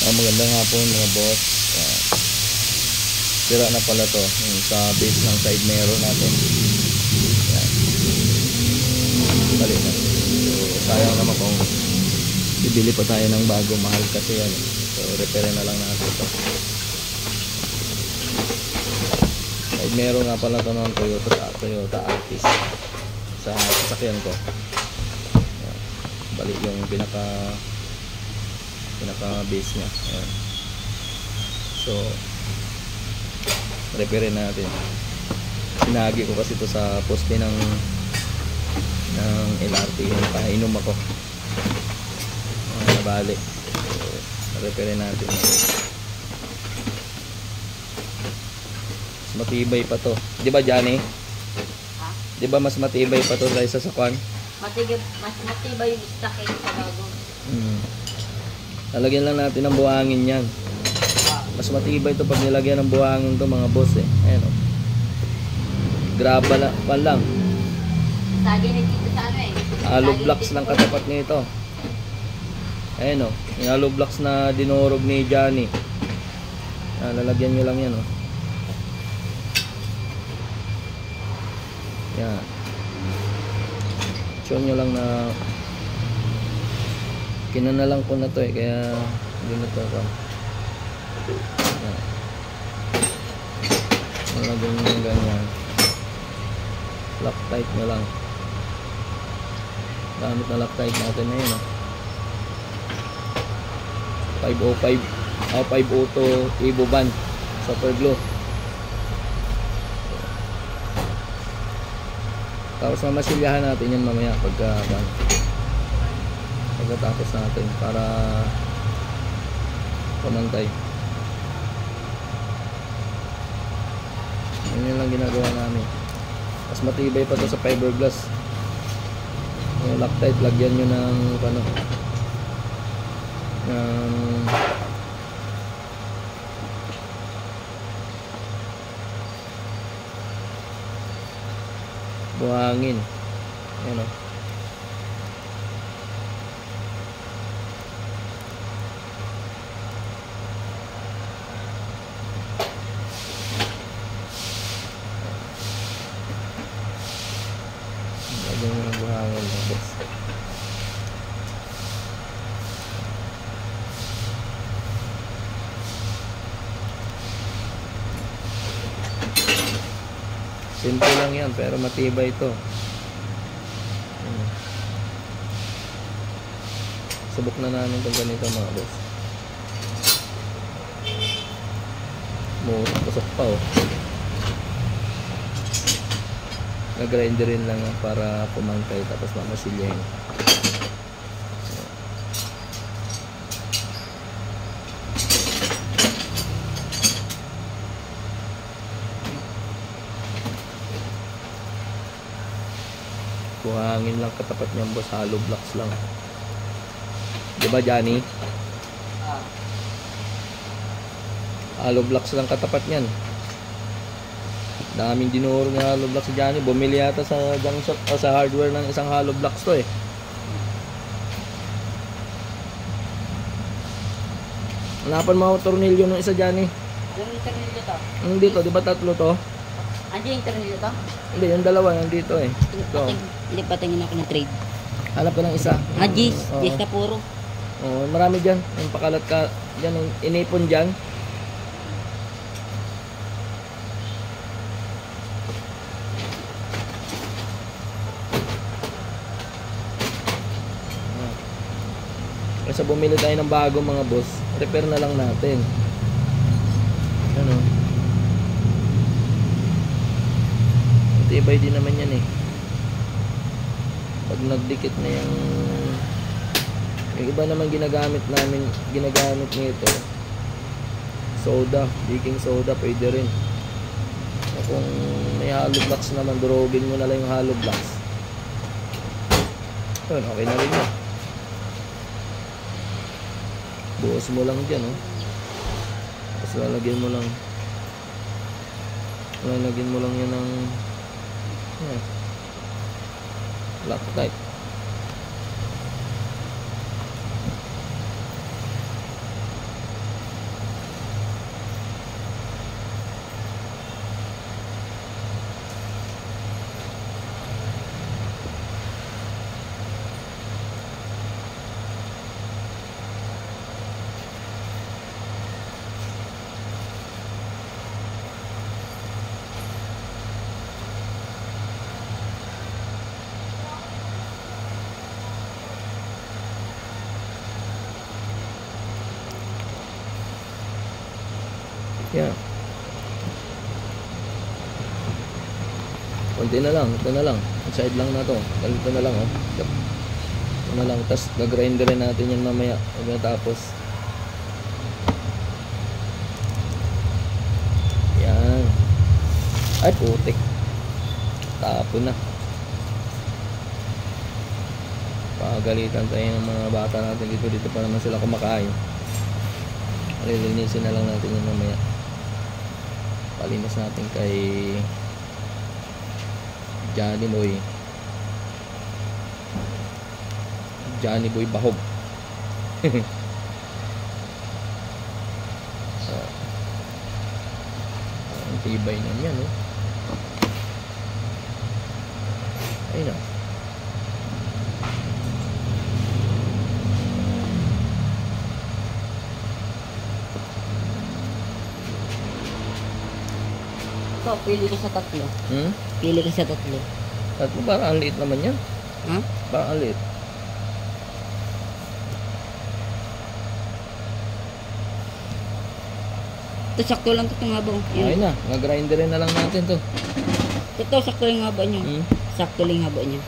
Magandang hapon mga boss. Sira na pala to yung sa base ng side mirror natin. Yan. Balik na. So, sayang naman kung bibili pa tayo ng bago, mahal kasi yan. So repair na lang natin ito. Side mirror nga pala to ng Toyota Altis sa sasakyan ko. Yan. Balik yung pinaka base nya. Ayan. So repair natin. Sinagi ko kasi ito sa poste ng LRT yung painom ako. Nabalik. So repair natin. Mas matibay pa to, di ba Johnny? Ha? Di ba mas matibay pa to kaysa sa kwan? Mas matibay yung stock sa bago. Lalagyan lang natin ng buhangin yan. Mas matibay ito pag nilagyan ng buhangin to mga boss eh. Ayan o. Graba lang. Lagi na dito sa ano eh. Hollow blocks lang katapat nito. Ayan o. Yung hollow blocks na dinurog ni Johnny. Lalagyan nyo lang yan o. Yan. Show nyo lang na kinanalang ko na to eh, kaya hindi na to ako. Nalagyan nyo ganyan. Loctite na lang. Gamit na Loctite natin na yun oh. 502 Evo Band Super Glue. Tapos mamasilyahan natin yan mamaya pagkatapos natin para pamantay. Yun lang ginagawa namin. Mas matibay pa to sa fiberglass. Yung Loctite lagyan nyo ng buhangin. Ayan o. Lagyan mo ng buhangin mga boss. Simple lang yan pero matibay ito. Subok na namin itong ganito mga boss. Pusok pa oh. Nag-grinderin lang para pumangkay tapos mamasilyahin. Buhangin lang katapat niyang boss, hollow blocks lang. Diba Johnny? Hollow blocks lang katapat niyan. Daming dinuro ng hollow blocks si Johnny. Bumili yata sa junk shop o sa hardware ng isang hollow blocks to eh. Hanapan mo tornilyo ng isa Johnny. Yung tornilyo to? Dito, di ba tatlo to? Andiyan yung tornilyo to? Hindi, yung dalawa nandito eh. Ito. Hindi pa tingin ako ng trade. Hanap ka ng isa. Gis na puro. Oh, marami dyan. Yung pakalat ka dyan, yung inipon dyan. Kasi bumili tayo ng bago mga boss, repair na lang natin. Ano? Matibay din naman yan eh. Pag nagdikit na yung iba naman ginagamit nito soda, baking soda pwede rin. Kung may hollow blocks naman, durugin mo na lang yung hollow blocks. Yun, okay na rin yun. Buhos mo lang dyan oh. Tapos lalagyan mo lang yan ng Loctite. Yan. Konti na lang, ito na lang. Side lang na to. Ganito na lang, oh. Ito na lang. Tapos gagrinderin natin yan mamaya. Huwag natapos. Yan. Ay, putik. Tapon na. Pagalitan tayo ng mga bata natin dito. Dito pa naman sila kumakain. Lilinisin na lang natin yan mamaya. Palinis natin kay Johnny Boy. Johnny Boy Bahog. Ang tibay na yan, oh. Ayun na. Ito, pili ka sa tatlo. Pili ka sa tatlo. Tatlo, parang ang liit naman yan. Ha? Parang ang liit. Ito, sakto lang ito nga ba? Ayun na, nag-grinderin na lang natin to. Ito, sakto lang nga ba niya? Sakto lang nga ba niya?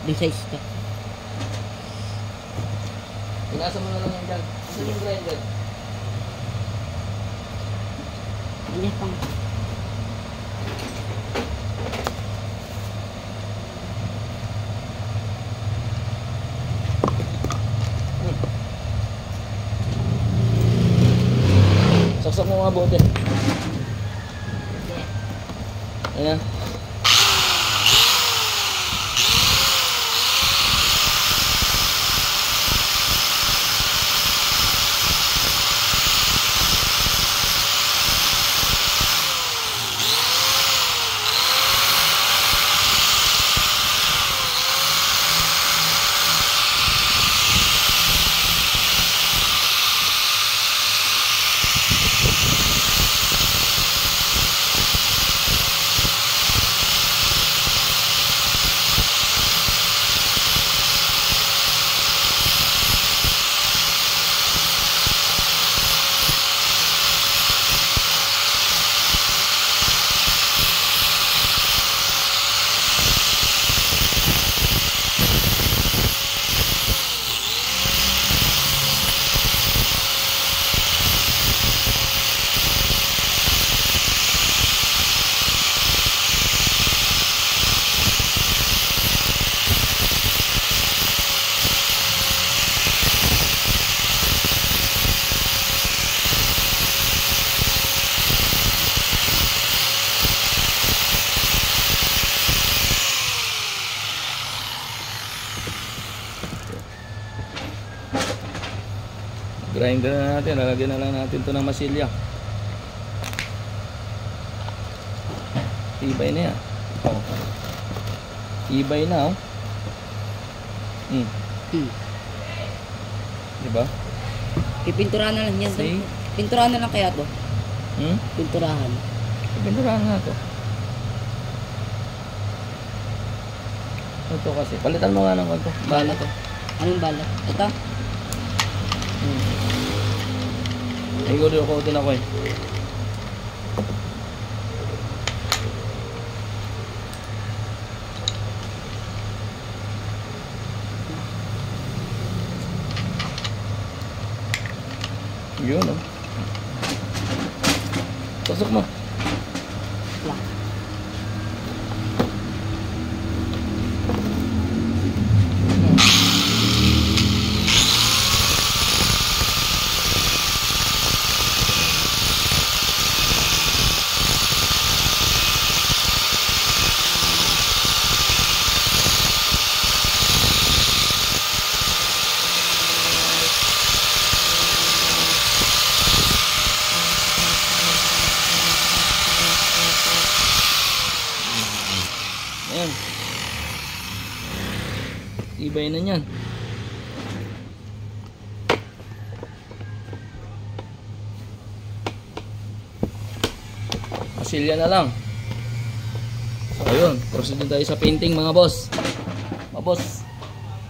Dun sa stock. Pinasa mo na lang yan dyan. Saan yung grinder? Hindi pang. Saksak mo mga bote. Ayan. Grinder na natin, lalagyan na lang natin ito ng masilya. Tibay na yan. Oh. Tibay na, oh. Diba? Pipinturahan na lang yan. See? Pinturahan na lang kaya to. Pinturahan. Pinturahan na to. Ito kasi, palitan mo nga ng ito. Bala to. Anong balat? Ito? Iguro ko din ako eh. Yun, oh. Pasok mo. Wala. Ayan. Tibay na yan. Masilya na lang. So ayun, proceed din tayo sa painting mga boss. Mga boss.